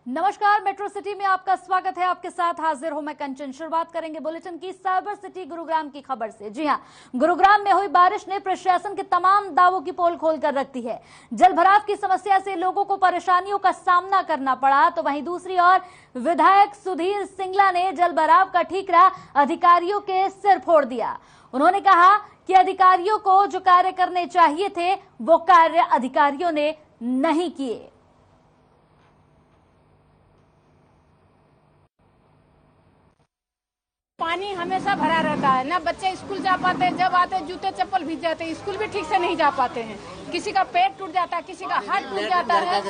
नमस्कार, metro city में आपका स्वागत है। आपके साथ हाजिर हूं मैं कंचन। शुरुआत करेंगे बुलेटिन की साइबर सिटी गुरुग्राम की खबर से। जी हां, गुरुग्राम में हुई बारिश ने प्रशासन के तमाम दावों की पोल खोल कर रख दी है। जलभराव की समस्या से लोगों को परेशानियों का सामना करना पड़ा, तो वहीं दूसरी ओर विधायक सुधीर सिंगला ने जलभराव का ठीकरा अधिकारियों के सिर फोड़ दिया। उन्होंने कहा कि अधिकारियों को जो कार्य करने चाहिए थे वो कार्य अधिकारियों ने नहीं किए। पानी हमेशा भरा रहता है, ना बच्चे स्कूल जा पाते हैं, जब आते जूते चप्पल भीग जाते हैं, स्कूल भी ठीक से नहीं जा पाते हैं। किसी का पेट टूट जाता है, किसी का हाथ टूट जाता है।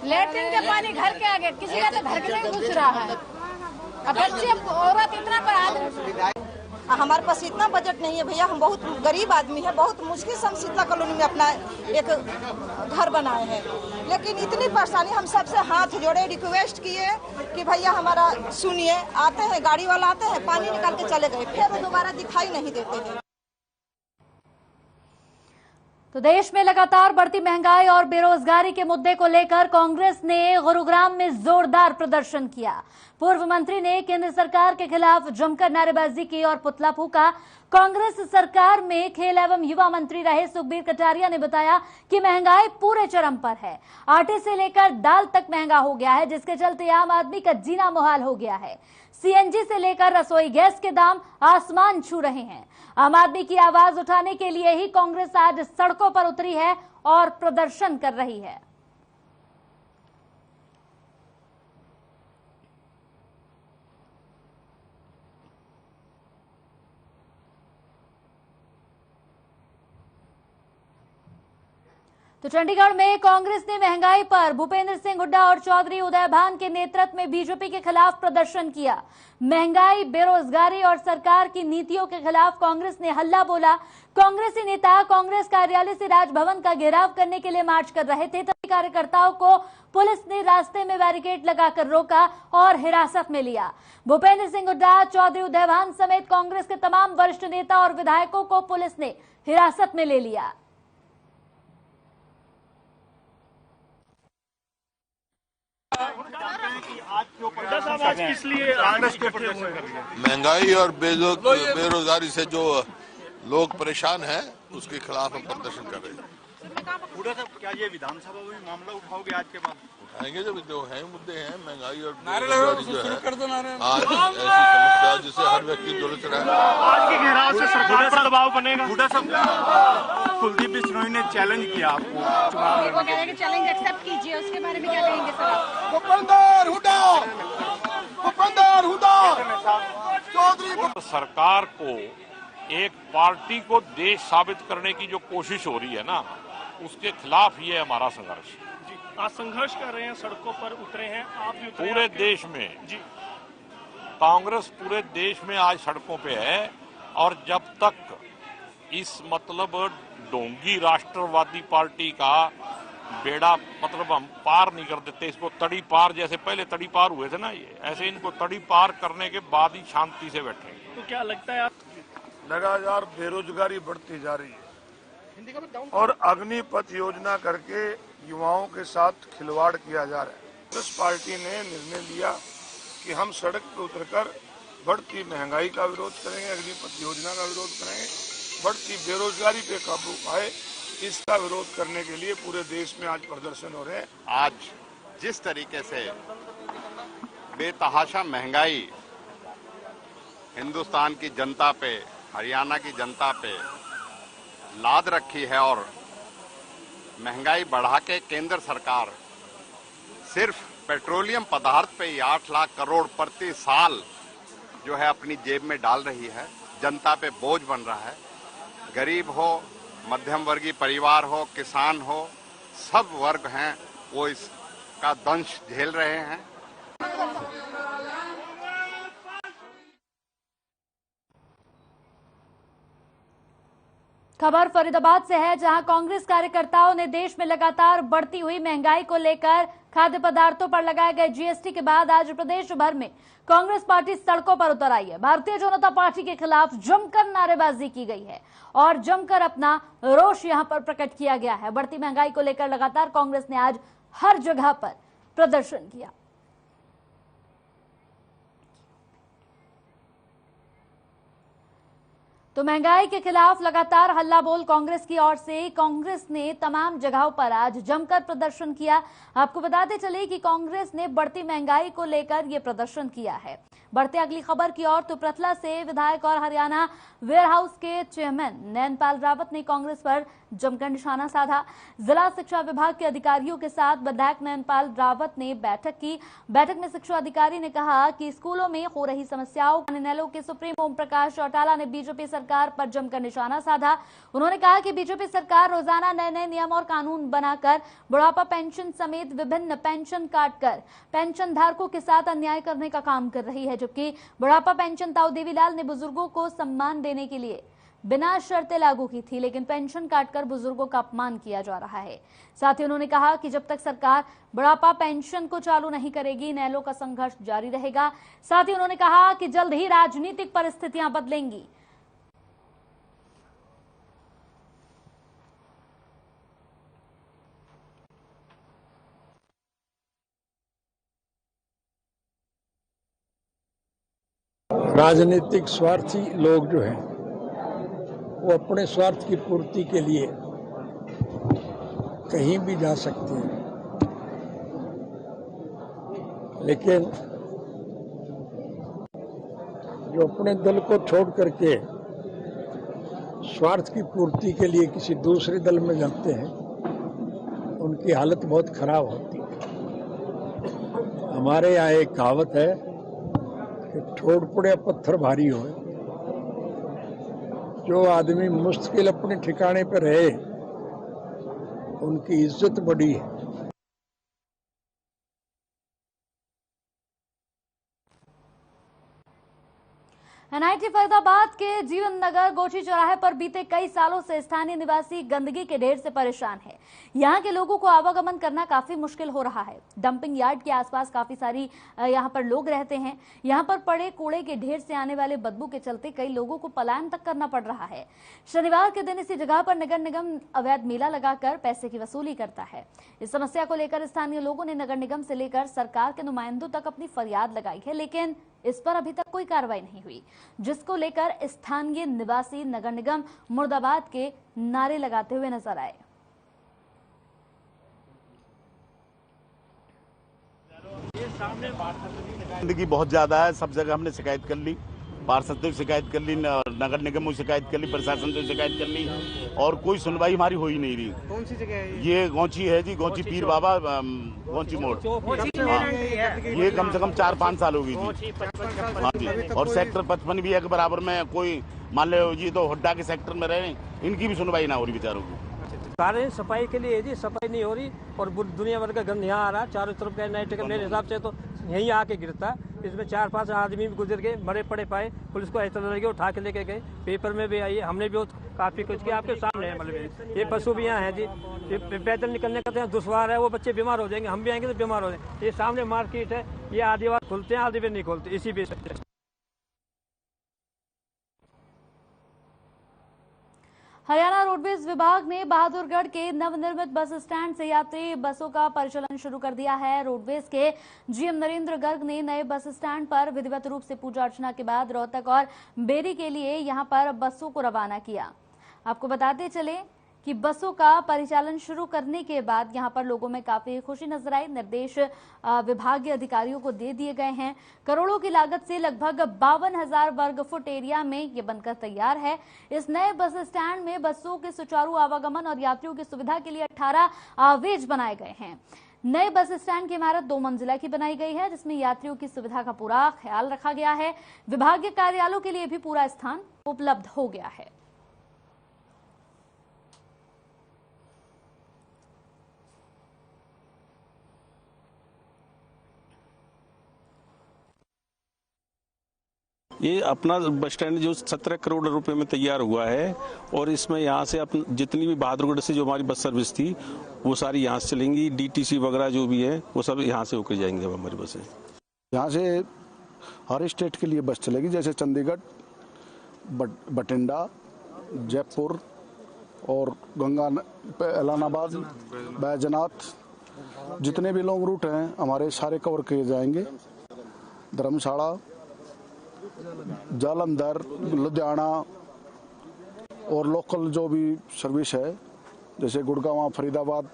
लैट्रिन के पानी घर के आगे, किसी का तो घर के में घुस रहा है। अब बच्चे औरत इतना पर आदमी। हमारे पास इतना बजट नहीं है भैया, हम बहुत गरीब आदमी है, बहुत मुश्किल से हम शीतला कॉलोनी में अपना एक घर बनाए हैं। लेकिन इतनी परेशानी, हम सबसे हाथ जोड़े, रिक्वेस्ट किए कि भैया हमारा सुनिए। आते हैं गाड़ी वाला, आते हैं पानी निकाल के चले गए, फिर वो दोबारा दिखाई नहीं देते हैं। तो देश में लगातार बढ़ती महंगाई और बेरोजगारी के मुद्दे को लेकर कांग्रेस ने गुरुग्राम में जोरदार प्रदर्शन किया। पूर्व मंत्री ने केंद्र सरकार के खिलाफ जमकर नारेबाजी की और पुतला फूंका। कांग्रेस सरकार में खेल एवं युवा मंत्री रहे सुखबीर कटारिया ने बताया कि महंगाई पूरे चरम पर है। आटे से लेकर दाल तक महंगा हो गया है, जिसके चलते आम आदमी का जीना मुहाल हो गया है। सीएनजी से लेकर रसोई गैस के दाम आसमान छू रहे हैं। आम आदमी की आवाज उठाने के लिए ही कांग्रेस आज सड़कों पर उतरी है और प्रदर्शन कर रही है। तो चंडीगढ़ में कांग्रेस ने महंगाई पर भूपेंद्र सिंह हुड्डा और चौधरी उदय भान के नेतृत्व में बीजेपी के खिलाफ प्रदर्शन किया। महंगाई, बेरोजगारी और सरकार की नीतियों के खिलाफ कांग्रेस ने हल्ला बोला। कांग्रेसी नेता कांग्रेस कार्यालय से राजभवन का घेराव करने के लिए मार्च कर रहे थे, तभी कार्यकर्ताओं को पुलिस ने रास्ते में बैरिकेड लगाकर रोका और हिरासत में लिया। भूपेंद्र सिंह हुड्डा, चौधरी उदय भान समेत कांग्रेस के तमाम वरिष्ठ नेता और विधायकों को पुलिस ने हिरासत में ले लिया। किस लिए कांग्रेस को महंगाई और बेरोजगारी से जो लोग परेशान हैं उसके खिलाफ हम प्रदर्शन कर रहे हैं। क्या ये विधानसभा में मामला उठाओगे आज के बाद? उठाएंगे, जब जो है मुद्दे हैं महंगाई और बेरोजगारी जो है आज ऐसी समस्या जिससे हर व्यक्ति जुलझ रहा है। आज के घेराव से सरकार पर दबाव बनेगा। कुलदीप बिश्नोई ने चैलेंज किया आपको, वो कह रहे हैं कि चैलेंज एक्सेप्ट कीजिए, उसके बारे में क्या कहेंगे सर? सरकार को एक पार्टी को देश साबित करने की जो कोशिश हो रही है ना, उसके खिलाफ ये हमारा संघर्ष। जी, आज संघर्ष कर रहे हैं, सड़कों पर उतरे हैं, आप भी उतरे पूरे देश में जी। कांग्रेस पूरे देश में आज सड़कों पे है और जब तक इस ढोंगी राष्ट्रवादी पार्टी का बेड़ा हम पार नहीं कर देते, इसको तड़ी पार, जैसे पहले तड़ी पार हुए थे ना, ये ऐसे इनको तड़ी पार करने के बाद ही शांति से बैठे। तो क्या लगता है आप? लगातार बेरोजगारी बढ़ती जा रही है और अग्निपथ योजना करके युवाओं के साथ खिलवाड़ किया जा रहा है। कांग्रेस पार्टी ने निर्णय लिया कि हम सड़क पर उतरकर बढ़ती महंगाई का विरोध करेंगे, अग्निपथ योजना का विरोध करेंगे, बढ़ती बेरोजगारी पे काबू पाए, इसका विरोध करने के लिए पूरे देश में आज प्रदर्शन हो रहे हैं। आज जिस तरीके से बेतहाशा महंगाई हिंदुस्तान की जनता पे, हरियाणा की जनता पे लाद रखी है और महंगाई बढ़ा के केंद्र सरकार सिर्फ पेट्रोलियम पदार्थ पे ही 8 लाख करोड़ प्रति साल जो है अपनी जेब में डाल रही है, जनता पे बोझ बन रहा है। गरीब हो, मध्यम वर्गीय परिवार हो, किसान हो, सब वर्ग हैं वो इसका दंश झेल रहे हैं। खबर फरीदाबाद से है, जहां कांग्रेस कार्यकर्ताओं ने देश में लगातार बढ़ती हुई महंगाई को लेकर खाद्य पदार्थों पर लगाए गए जीएसटी के बाद आज प्रदेश भर में कांग्रेस पार्टी सड़कों पर उतर आई है। भारतीय जनता पार्टी के खिलाफ जमकर नारेबाजी की गई है और जमकर अपना रोष यहां पर प्रकट किया गया है। बढ़ती महंगाई को लेकर लगातार कांग्रेस ने आज हर जगह पर प्रदर्शन किया। तो महंगाई के खिलाफ लगातार हल्ला बोल कांग्रेस की ओर से कांग्रेस ने तमाम जगहों पर आज जमकर प्रदर्शन किया। आपको बताते चले कि कांग्रेस ने बढ़ती महंगाई को लेकर यह प्रदर्शन किया है। बढ़ते अगली खबर की ओर तो प्रथला से विधायक और हरियाणा वेयर हाउस के चेयरमैन नैनपाल रावत ने कांग्रेस पर जमकर निशाना साधा। जिला शिक्षा विभाग के अधिकारियों के साथ विधायक नैनपाल रावत ने बैठक की। बैठक में शिक्षा अधिकारी ने कहा कि स्कूलों में हो रही समस्याओं इनेलो के सुप्रीम ओम प्रकाश चौटाला ने बीजेपी सरकार पर जमकर निशाना साधा। उन्होंने कहा कि बीजेपी सरकार रोजाना नए नए नियम और कानून बनाकर बुढ़ापा पेंशन समेत विभिन्न पेंशन काटकर पेंशन धारकों के साथ अन्याय करने का काम कर रही है, जबकि बुढ़ापा पेंशन ताऊ देवीलाल ने बुजुर्गों को सम्मान देने के लिए बिना शर्तें लागू की थी, लेकिन पेंशन काटकर बुजुर्गों का अपमान किया जा रहा है। साथ ही उन्होंने कहा कि जब तक सरकार बुढ़ापा पेंशन को चालू नहीं करेगी, इनेलो का संघर्ष जारी रहेगा। साथ ही उन्होंने कहा कि जल्द ही राजनीतिक परिस्थितियां बदलेंगी। राजनीतिक स्वार्थी लोग जो हैं वो अपने स्वार्थ की पूर्ति के लिए कहीं भी जा सकते हैं, लेकिन जो अपने दल को छोड़ करके स्वार्थ की पूर्ति के लिए किसी दूसरे दल में जाते हैं, उनकी हालत बहुत खराब होती है। हमारे यहाँ एक कहावत है कि ठोड़ पड़े पत्थर भारी हो। जो आदमी मुश्किल अपने ठिकाने पर रहे, उनकी इज्जत बड़ी है। एनआईटी फरीदाबाद के जीवन नगर गोची चौराहे पर बीते कई सालों से स्थानीय निवासी गंदगी के ढेर से परेशान है। यहाँ के लोगों को आवागमन करना काफी मुश्किल हो रहा है। डंपिंग यार्ड के आसपास काफी सारी यहाँ पर लोग रहते हैं। यहाँ पर पड़े कूड़े के ढेर से आने वाले बदबू के चलते कई लोगों को पलायन तक करना पड़ रहा है। शनिवार के दिन इसी जगह पर नगर निगम अवैध मेला लगाकर पैसे की वसूली करता है। इस समस्या को लेकर स्थानीय लोगों ने नगर निगम से लेकर सरकार के नुमाइंदों तक अपनी फरियाद लगाई है, लेकिन इस पर अभी तक कोई कार्रवाई नहीं हुई, जिसको लेकर स्थानीय निवासी नगर निगम मुर्दाबाद के नारे लगाते हुए नजर आए। गंदगी बहुत ज्यादा है, सब जगह हमने शिकायत कर ली, पार्षद से शिकायत कर ली, नगर निगम से शिकायत कर ली, प्रशासन से शिकायत कर ली, और कोई सुनवाई हमारी हो ही नहीं रही। कौन सी जगह है ये गौची है जी, गौची पीर बाबा गौची मोड़। ये कम से कम 4-5 साल हो गई थी। हाँ जी, और सेक्टर 55 भी है के बराबर में। कोई मान लो जी तो हुड्डा के सेक्टर में रहे, इनकी भी सुनवाई ना हो रही बेचारों की। सारे सफाई के लिए जी सफाई नहीं हो रही, और दुनिया भर का गंद यहाँ आ रहा है चारों तरफ का। नाइट का मेरे हिसाब से तो यहीं आके गिरता है। इसमें 4-5 आदमी भी गुजर गए, मरे पड़े पाए, पुलिस को ऐसा लगे उठा के लेके गए। पेपर में भी आई, हमने भी काफी कुछ किया, आपके सामने है। मतलब ये पशु भी यहाँ है जी, ये पैदल निकलने का तो दुश्वार है, वो बच्चे बीमार हो जाएंगे, हम भी आएंगे तो बीमार हो जाएंगे। ये सामने मार्केट है, ये आधी बार खुलते हैं, आधी बार नहीं खुलते, इसी बेस पे। हरियाणा रोडवेज विभाग ने बहादुरगढ़ के नवनिर्मित बस स्टैंड से यात्री बसों का परिचालन शुरू कर दिया है। रोडवेज के जीएम नरेंद्र गर्ग ने नए बस स्टैंड पर विधिवत रूप से पूजा अर्चना के बाद रोहतक और बेरी के लिए यहां पर बसों को रवाना किया। आपको बताते चले कि बसों का परिचालन शुरू करने के बाद यहां पर लोगों में काफी खुशी नजर आई। निर्देश विभागीय अधिकारियों को दे दिए गए हैं। करोड़ों की लागत से लगभग 52,000 वर्ग फुट एरिया में ये बनकर तैयार है। इस नए बस स्टैंड में बसों के सुचारू आवागमन और यात्रियों की सुविधा के लिए 18 आवेज बनाए गए हैं। नए बस स्टैंड की इमारत 2 मंजिला की बनाई गई है, जिसमें यात्रियों की सुविधा का पूरा ख्याल रखा गया है। विभागीय कार्यालयों के लिए भी पूरा स्थान उपलब्ध हो गया है। ये अपना बस स्टैंड जो 17 करोड़ रुपए में तैयार हुआ है, और इसमें यहाँ से जितनी भी बहादुरगढ़ से जो हमारी बस सर्विस थी वो सारी यहाँ से चलेंगी। डीटीसी वगैरह जो भी है वो सब यहाँ से होकर जाएंगे। अब हमारी बसें यहाँ से हर स्टेट के लिए बस चलेगी, जैसे चंडीगढ़, बठिंडा, जयपुर और एलाहाबाद, बैजनाथ, जितने भी लॉन्ग रूट हैं हमारे सारे कवर किए जाएंगे। धर्मशाला, जालंधर, लुधियाना, और लोकल जो भी सर्विस है, जैसे गुड़गांव, फरीदाबाद,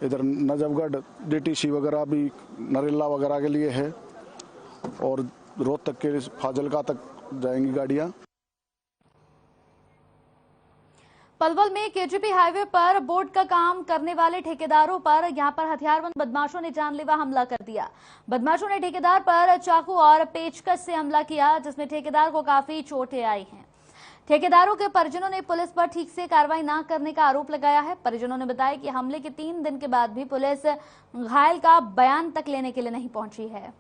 इधर नजफगढ़, डीटीसी वगैरह भी नरेला वगैरह के लिए है, और रोहतक के फाजिलका तक जाएंगी गाड़ियां। पलवल में केजीपी हाईवे पर बोर्ड का काम करने वाले ठेकेदारों पर यहां पर हथियारबंद बदमाशों ने जानलेवा हमला कर दिया। बदमाशों ने ठेकेदार पर चाकू और पेचकस से हमला किया, जिसमें ठेकेदार को काफी चोटें आई हैं। ठेकेदारों के परिजनों ने पुलिस पर ठीक से कार्रवाई न करने का आरोप लगाया है। परिजनों ने बताया कि हमले के 3 दिन के बाद भी पुलिस घायल का बयान तक लेने के लिए नहीं पहुंची है।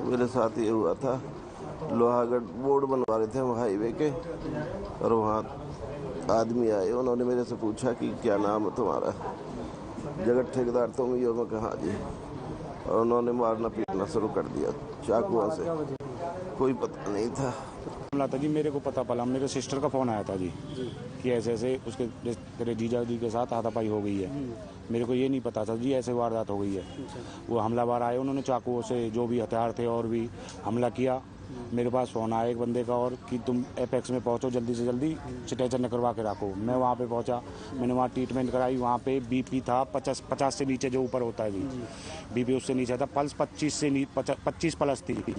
मेरे साथ ये हुआ था, लोहागढ़ बोर्ड बनवा रहे थे हम हाईवे के, और वहाँ आदमी आए, उन्होंने मेरे से पूछा कि क्या नाम है तुम्हारा, जगत ठेकेदार तुम ही हो? मैं कहा जी, और उन्होंने मारना पीटना शुरू कर दिया चाकुओं से। कोई पता नहीं था हमला था जी, मेरे को पता पड़ा, मेरे सिस्टर का फोन आया था जी कि ऐसे ऐसे उसके तेरे जीजा जी के साथ हाथापाई हो गई है। मेरे को ये नहीं पता था जी ऐसे वारदात हो गई है। वो हमलावर आए, उन्होंने चाकुओं से जो भी हथियार थे और भी हमला किया। मेरे पास फोन आया एक बंदे का और कि तुम एपेक्स में पहुंचो, जल्दी से जल्दी स्ट्रेचर करवा के रखो। मैं वहाँ पे पहुंचा, मैंने वहाँ ट्रीटमेंट कराई। वहाँ पे बीपी था 50 से नीचे, जो ऊपर होता है जी, बीपी उससे नीचे था। पल्स 25 प्लस थी।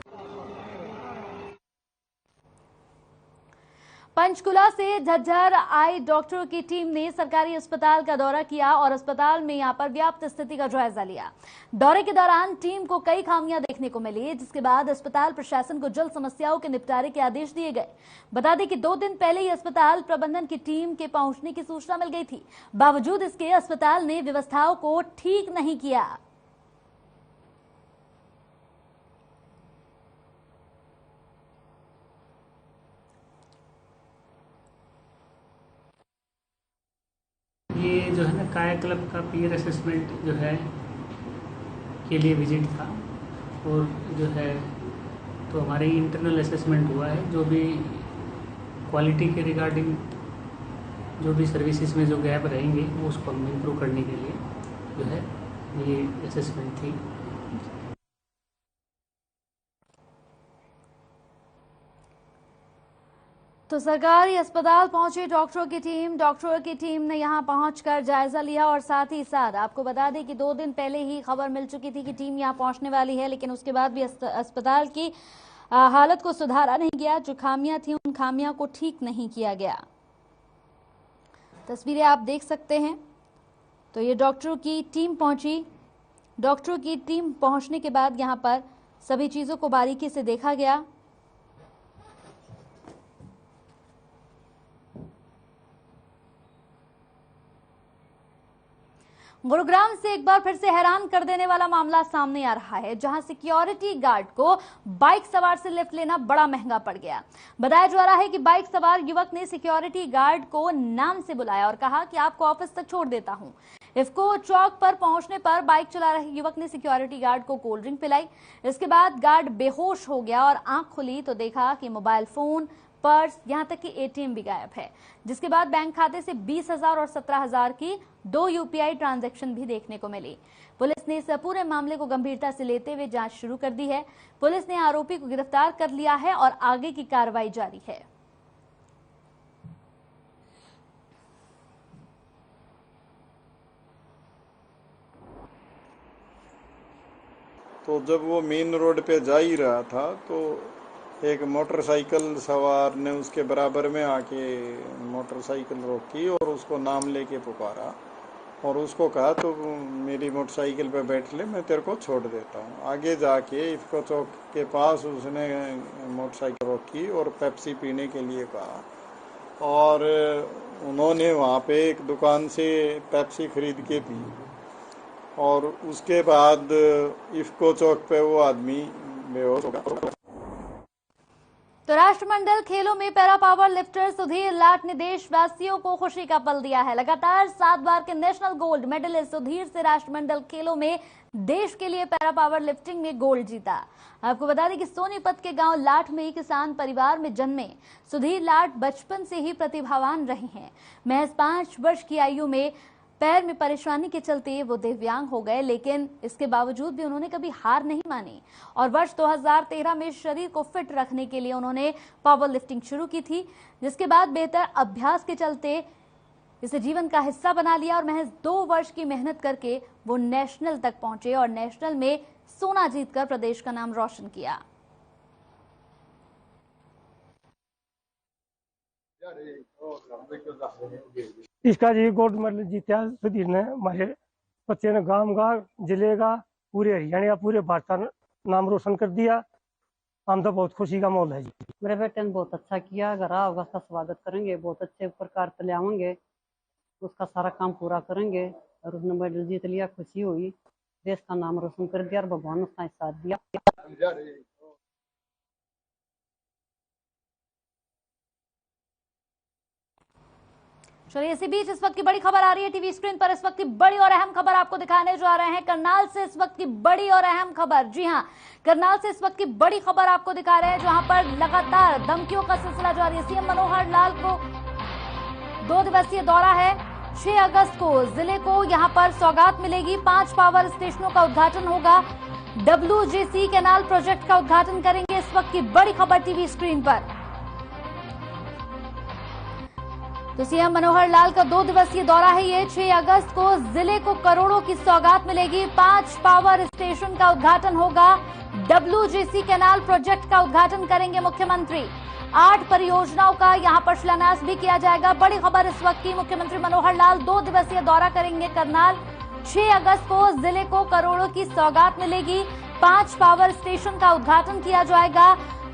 पंचकुला से झज्जर आई डॉक्टरों की टीम ने सरकारी अस्पताल का दौरा किया और अस्पताल में यहां पर व्याप्त स्थिति का जायजा लिया। दौरे के दौरान टीम को कई खामियां देखने को मिली, जिसके बाद अस्पताल प्रशासन को जल्द समस्याओं के निपटारे के आदेश दिए गए। बता दें कि 2 दिन पहले ही अस्पताल प्रबंधन की टीम के पहुंचने की सूचना मिल गई थी। बावजूद इसके अस्पताल ने व्यवस्थाओं को ठीक नहीं किया। ये जो है ना कायाकल्प का पीयर असेसमेंट जो है के लिए विजिट था, और जो है तो हमारे इंटरनल असेसमेंट हुआ है। जो भी क्वालिटी के रिगार्डिंग जो भी सर्विसेज में जो गैप रहेंगे वो उसको हम इम्प्रूव करने के लिए जो है ये असेसमेंट थी। तो सरकारी अस्पताल पहुंची डॉक्टरों की टीम ने यहां पहुंचकर जायजा लिया और साथ ही साथ आपको बता दें कि 2 दिन पहले ही खबर मिल चुकी थी कि टीम यहां पहुंचने वाली है, लेकिन उसके बाद भी अस्पताल की हालत को सुधारा नहीं गया। जो खामियां थी उन खामियां को ठीक नहीं किया गया। तस्वीरें आप देख सकते हैं। तो ये डॉक्टरों की टीम पहुंची। डॉक्टरों की टीम पहुंचने के बाद यहां पर सभी चीजों को बारीकी से देखा गया। गुरुग्राम से एक बार फिर से हैरान कर देने वाला मामला सामने आ रहा है, जहां सिक्योरिटी गार्ड को बाइक सवार से लिफ्ट लेना बड़ा महंगा पड़ गया। बताया जा रहा है कि बाइक सवार युवक ने सिक्योरिटी गार्ड को नाम से बुलाया और कहा कि आपको ऑफिस तक छोड़ देता हूं। इफ्को चौक पर पहुंचने पर बाइक चला रहे युवक ने सिक्योरिटी गार्ड को कोल्ड ड्रिंक पिलाई। इसके बाद गार्ड बेहोश हो गया और आंख खुली तो देखा कि मोबाइल फोन, पर्स, यहां तक कि एटीएम भी गायब है। जिसके बाद बैंक खाते से 20,000 और 17,000 की 2 यूपीआई ट्रांजैक्शन भी देखने को मिली। पुलिस ने इस पूरे मामले को गंभीरता से लेते हुए जांच शुरू कर दी है। पुलिस ने आरोपी को गिरफ्तार कर लिया है और आगे की कार्रवाई जारी है। तो जब वो मेन रोड पे जा ही रहा था तो एक मोटरसाइकिल सवार ने उसके बराबर में आके मोटरसाइकिल रोकी और उसको नाम लेके पुकारा और उसको कहा तो मेरी मोटरसाइकिल पे बैठ ले, मैं तेरे को छोड़ देता हूँ। आगे जाके इफ्को चौक के पास उसने मोटरसाइकिल रोकी और पेप्सी पीने के लिए कहा और उन्होंने वहाँ पे एक दुकान से पेप्सी खरीद के पी और उसके बाद इफ्को चौक पे वो आदमी बेहोश हो गया। तो राष्ट्रमंडल खेलों में पैरा पावर लिफ्टर सुधीर लाट ने देशवासियों को खुशी का पल दिया है। लगातार 7 बार के नेशनल गोल्ड मेडलिस्ट सुधीर से राष्ट्रमंडल खेलों में देश के लिए पैरा पावर लिफ्टिंग में गोल्ड जीता। आपको बता दें कि सोनीपत के गांव लाट में किसान परिवार में जन्मे सुधीर लाट बचपन से ही प्रतिभावान रहे हैं। महज 5 वर्ष की आयु में पैर में परेशानी के चलते वो दिव्यांग हो गए, लेकिन इसके बावजूद भी उन्होंने कभी हार नहीं मानी और वर्ष 2013 में शरीर को फिट रखने के लिए उन्होंने पावर लिफ्टिंग शुरू की थी, जिसके बाद बेहतर अभ्यास के चलते इसे जीवन का हिस्सा बना लिया और महज 2 वर्ष की मेहनत करके वो नेशनल तक पहुंचे और नेशनल में सोना जीतकर प्रदेश का नाम रोशन किया। इसका जी गोल्ड मेडल जीता सुधीर ने, हमारे बच्चे ने गांव का, जिले का, पूरे हरियाणा का, पूरे भारत का नाम रोशन कर दिया। हम तो बहुत खुशी का माहौल है जी। मेरे बेटे ने बहुत अच्छा किया, घर होगा उसका स्वागत करेंगे, बहुत अच्छे प्रकार से ले आवेंगे, उसका सारा काम पूरा करेंगे और उसने मेडल जीत लिया, खुशी हुई, देश का नाम रोशन कर दिया और भगवान ने उसका साथ दिया। चलिए, इसी बीच इस वक्त की बड़ी खबर आ रही है टीवी स्क्रीन पर। इस वक्त की बड़ी और अहम खबर आपको दिखाने जा रहे हैं करनाल से। इस वक्त की बड़ी और अहम खबर, जी हां, करनाल से इस वक्त की बड़ी खबर आपको दिखा रहे हैं, जहां पर लगातार धमकियों का सिलसिला जारी है। सीएम मनोहर लाल को 2 दिवसीय दौरा है। 6 अगस्त को जिले को यहां पर सौगात मिलेगी। 5 पावर स्टेशनों का उद्घाटन होगा। WJC कैनाल प्रोजेक्ट का उद्घाटन करेंगे। इस वक्त की बड़ी खबर टीवी स्क्रीन पर। तो सीएम मनोहर लाल का 2 दिवसीय दौरा है ये। 6 अगस्त को जिले को करोड़ों की सौगात मिलेगी। 5 पावर स्टेशन का उद्घाटन होगा। WJC कैनाल प्रोजेक्ट का उद्घाटन करेंगे मुख्यमंत्री। 8 परियोजनाओं का यहां पर शिलान्यास भी किया जाएगा। बड़ी खबर इस वक्त की, मुख्यमंत्री मनोहर लाल 2 दिवसीय दौरा करेंगे करनाल। 6 अगस्त को जिले को करोड़ों की सौगात मिलेगी। 5 पावर स्टेशन का उद्घाटन किया जाएगा।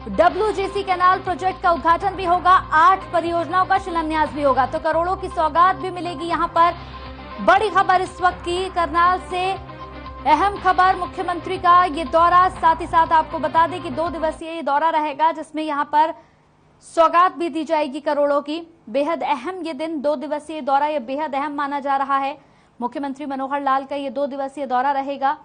WJC कैनाल प्रोजेक्ट का उद्घाटन भी होगा। 8 परियोजनाओं का शिलान्यास भी होगा। तो करोड़ों की सौगात भी मिलेगी यहां पर। बड़ी खबर इस वक्त की करनाल से, अहम खबर मुख्यमंत्री का ये दौरा। साथ ही साथ आपको बता दें कि 2 दिवसीय ये दौरा रहेगा, जिसमें यहां पर सौगात भी दी जाएगी करोड़ों की। बेहद अहम ये दिन, 2 दिवसीय दौरा, ये बेहद अहम माना जा रहा है। मुख्यमंत्री मनोहर लाल का ये 2 दिवसीय दौरा रहेगा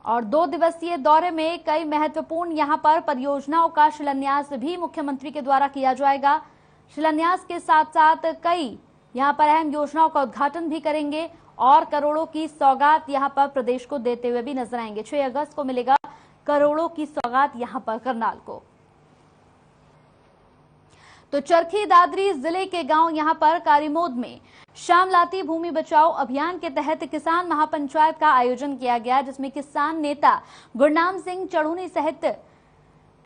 और 2 दिवसीय दौरे में कई महत्वपूर्ण यहां पर परियोजनाओं का शिलान्यास भी मुख्यमंत्री के द्वारा किया जाएगा। शिलान्यास के साथ साथ कई यहां पर अहम योजनाओं का उद्घाटन भी करेंगे और करोड़ों की सौगात यहां पर प्रदेश को देते हुए भी नजर आएंगे। 6 अगस्त को मिलेगा करोड़ों की सौगात यहां पर करनाल को। तो चरखी दादरी जिले के गांव यहां पर कारीमोद में श्यामलाती भूमि बचाओ अभियान के तहत किसान महापंचायत का आयोजन किया गया, जिसमें किसान नेता गुरनाम सिंह चढ़ूनी सहित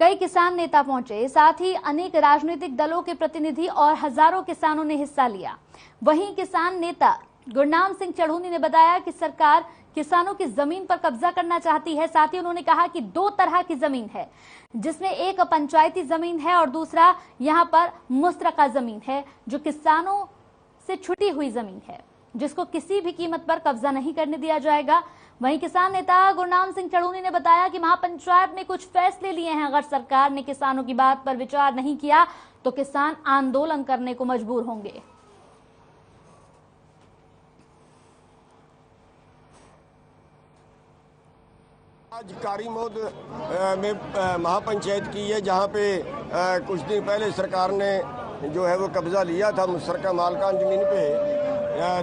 कई किसान नेता पहुंचे। साथ ही अनेक राजनीतिक दलों के प्रतिनिधि और हजारों किसानों ने हिस्सा लिया। वहीं किसान नेता गुरनाम सिंह चढ़ूनी ने बताया कि सरकार किसानों की जमीन पर कब्जा करना चाहती है। साथ ही उन्होंने कहा कि 2 तरह की जमीन है, जिसमें एक पंचायती जमीन है और दूसरा यहां पर मुस्तरका जमीन है, जो किसानों से छुटी हुई जमीन है, जिसको किसी भी कीमत पर कब्जा नहीं करने दिया जाएगा। वहीं किसान नेता गुरनाम सिंह चढ़ूनी ने बताया कि महापंचायत में कुछ फैसले लिए हैं। अगर सरकार ने किसानों की बात पर विचार नहीं किया तो किसान आंदोलन करने को मजबूर होंगे। आज कारीमोद में महापंचायत की है, जहां पे कुछ दिन पहले सरकार ने जो है वो कब्जा लिया था मुस्तरका मालकान जमीन पे।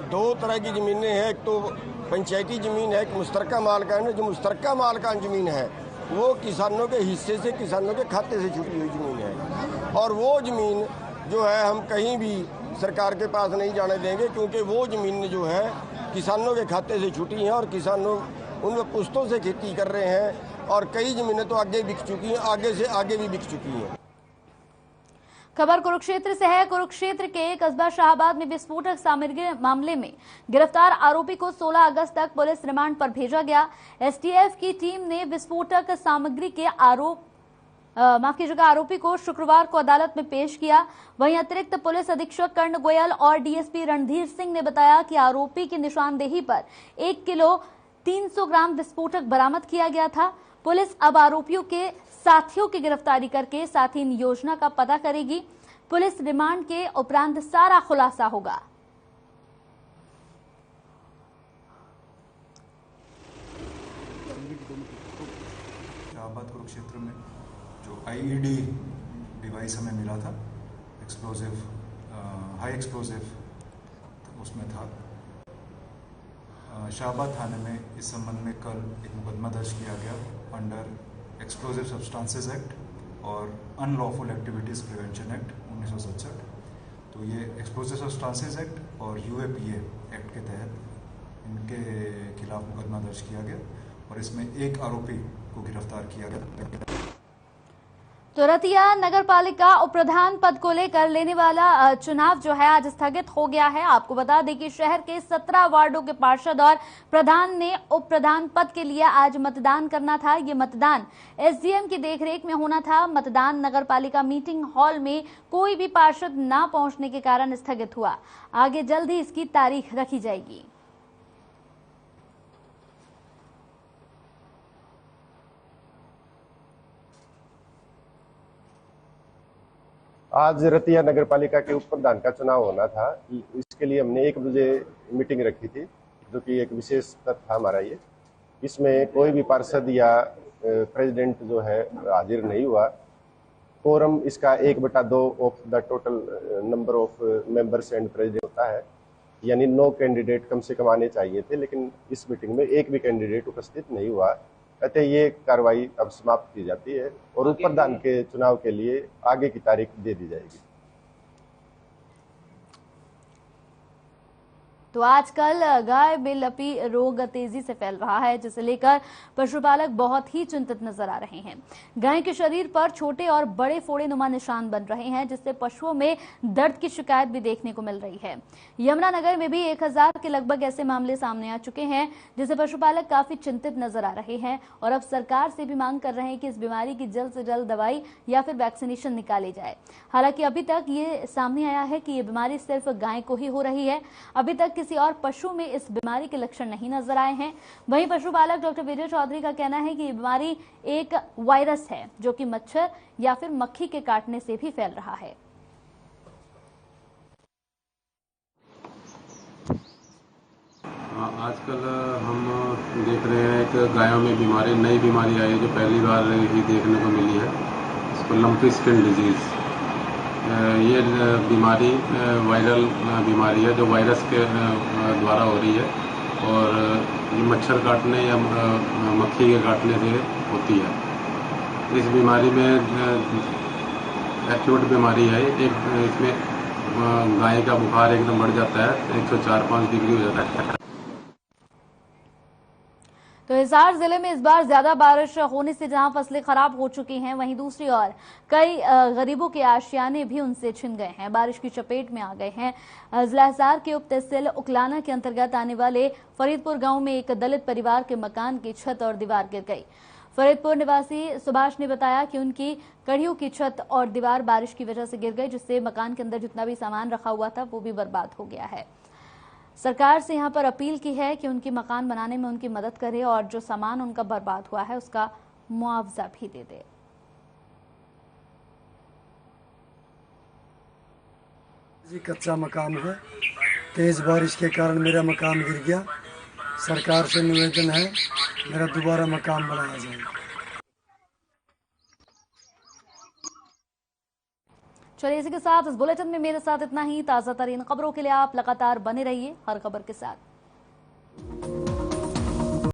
2 तरह की जमीनें हैं, एक तो पंचायती जमीन है, एक मुस्तरका मालकान है। जो मुस्तरका मालकान जमीन है वो किसानों के हिस्से से, किसानों के खाते से छुटी हुई जमीन है और वो जमीन जो है हम कहीं भी सरकार के पास नहीं जाने देंगे, क्योंकि वो जमीन जो है किसानों के खाते से छुटी हैं और किसानों उनमें पुश्तों से खेती कर रहे हैं और कई जमीनें तो आगे बिक चुकी हैं, आगे से आगे भी बिक चुकी हैं। खबर कुरुक्षेत्र से है। कुरुक्षेत्र के कस्बा शाहबाद में विस्फोटक सामग्री मामले में गिरफ्तार आरोपी को 16 अगस्त तक पुलिस रिमांड पर भेजा गया। एसटीएफ की टीम ने विस्फोटक सामग्री के आरोपी को शुक्रवार को अदालत में पेश किया। वहीं अतिरिक्त पुलिस अधीक्षक कर्ण गोयल और डीएसपी रणधीर सिंह ने बताया कि आरोपी की निशानदेही पर 1 किलो 300 ग्राम विस्फोटक बरामद किया गया था। पुलिस अब आरोपियों के साथियों की गिरफ्तारी करके साथ ही इन योजना का पता करेगी। पुलिस रिमांड के उपरांत सारा खुलासा होगा। शाहबाद कुरुक्षेत्र में जो आईईडी डिवाइस हमें मिला था, एक्सप्लोजिव, हाई एक्सप्लोजिव उसमें था, शाहबाद थाने में इस संबंध में कल एक मुकदमा दर्ज किया गया अंडर एक्सप्लोजिव सब्सटेंसेस एक्ट और अनलॉफुल एक्टिविटीज़ प्रिवेंशन एक्ट 1967। तो ये एक्सप्लोजिव सब्सटेंसेस एक्ट और UAPA एक्ट के तहत इनके खिलाफ मुकदमा दर्ज किया गया और इसमें एक आरोपी को गिरफ्तार किया गया। तो रतिया नगर पालिका उप प्रधान पद को लेकर लेने वाला चुनाव जो है आज स्थगित हो गया है। आपको बता दें कि शहर के 17 वार्डों के पार्षद और प्रधान ने उप प्रधान पद के लिए आज मतदान करना था। ये मतदान SDM की देखरेख में होना था। मतदान नगर पालिका मीटिंग हॉल में कोई भी पार्षद न पहुंचने के कारण स्थगित हुआ। आगे जल्द ही इसकी तारीख रखी जाएगी। आज रतिया नगर पालिका के उप प्रधान का चुनाव होना था। इसके लिए हमने 1 बजे मीटिंग रखी थी, जो कि एक विशेष तथ्य था हमारा ये। इसमें कोई भी पार्षद या प्रेसिडेंट जो है हाजिर नहीं हुआ। कोरम इसका 1/2 of the total number of members and president होता है, यानी 9 कैंडिडेट कम से कम आने चाहिए थे, लेकिन इस मीटिंग में एक भी कैंडिडेट उपस्थित नहीं हुआ। अतः ये कार्रवाई अब समाप्त की जाती है और उप प्रधान के चुनाव के लिए आगे की तारीख दे दी जाएगी। तो आजकल गाय बेलपी रोग तेजी से फैल रहा है, जिसे लेकर पशुपालक बहुत ही चिंतित नजर आ रहे हैं। गाय के शरीर पर छोटे और बड़े फोड़े नुमा निशान बन रहे हैं, जिससे पशुओं में दर्द की शिकायत भी देखने को मिल रही है। यमुनानगर में भी 1000 के लगभग ऐसे मामले सामने आ चुके हैं, जिससे पशुपालक काफी चिंतित नजर आ रहे हैं और अब सरकार से भी मांग कर रहे हैं कि इस बीमारी की जल्द से जल्द दवाई या फिर वैक्सीनेशन निकाली जाए। हालांकि अभी तक ये सामने आया है कि ये बीमारी सिर्फ गाय को ही हो रही है। अभी तक किसी और पशु में इस बीमारी के लक्षण नहीं नजर आए हैं। वहीं पशुपालक डॉक्टर विजय चौधरी का कहना है कि ये बीमारी एक वायरस है, जो कि मच्छर या फिर मक्खी के काटने से भी फैल रहा है। आजकल हम देख रहे हैं एक गायों में बीमारी, नई बीमारी आई है जो पहली बार ही देखने को मिली है। इसको लंपी स्किन डिजीज, ये बीमारी वायरल बीमारी है जो वायरस के द्वारा हो रही है और ये मच्छर काटने या मक्खी के काटने से होती है। इस बीमारी में एक्यूट बीमारी है। इसमें गाय का बुखार एकदम बढ़ जाता है, 104-105 डिग्री हो जाता है। तो हिसार जिले में इस बार ज्यादा बारिश होने से जहां फसलें खराब हो चुकी हैं, वहीं दूसरी ओर कई गरीबों के आशियाने भी उनसे छिन गए हैं, बारिश की चपेट में आ गए हैं। जिला हिसार के उप तहसील उकलाना के अंतर्गत आने वाले फरीदपुर गांव में एक दलित परिवार के मकान की छत और दीवार गिर गई। फरीदपुर निवासी सुभाष ने बताया कि उनकी कड़ियों की छत और दीवार बारिश की वजह से गिर गई, जिससे मकान के अंदर जितना भी सामान रखा हुआ था वो भी बर्बाद हो गया है। सरकार से यहां पर अपील की है कि उनकी मकान बनाने में उनकी मदद करे और जो सामान उनका बर्बाद हुआ है उसका मुआवजा भी दे दे। जी कच्चा मकान है, तेज बारिश के कारण मेरा मकान गिर गया। सरकार से निवेदन है मेरा दोबारा मकान बनाया जाए। चलिए इसी के साथ इस बुलेटिन में मेरे साथ इतना ही। ताजा तरीन खबरों के लिए आप लगातार बने रहिए हर खबर के साथ।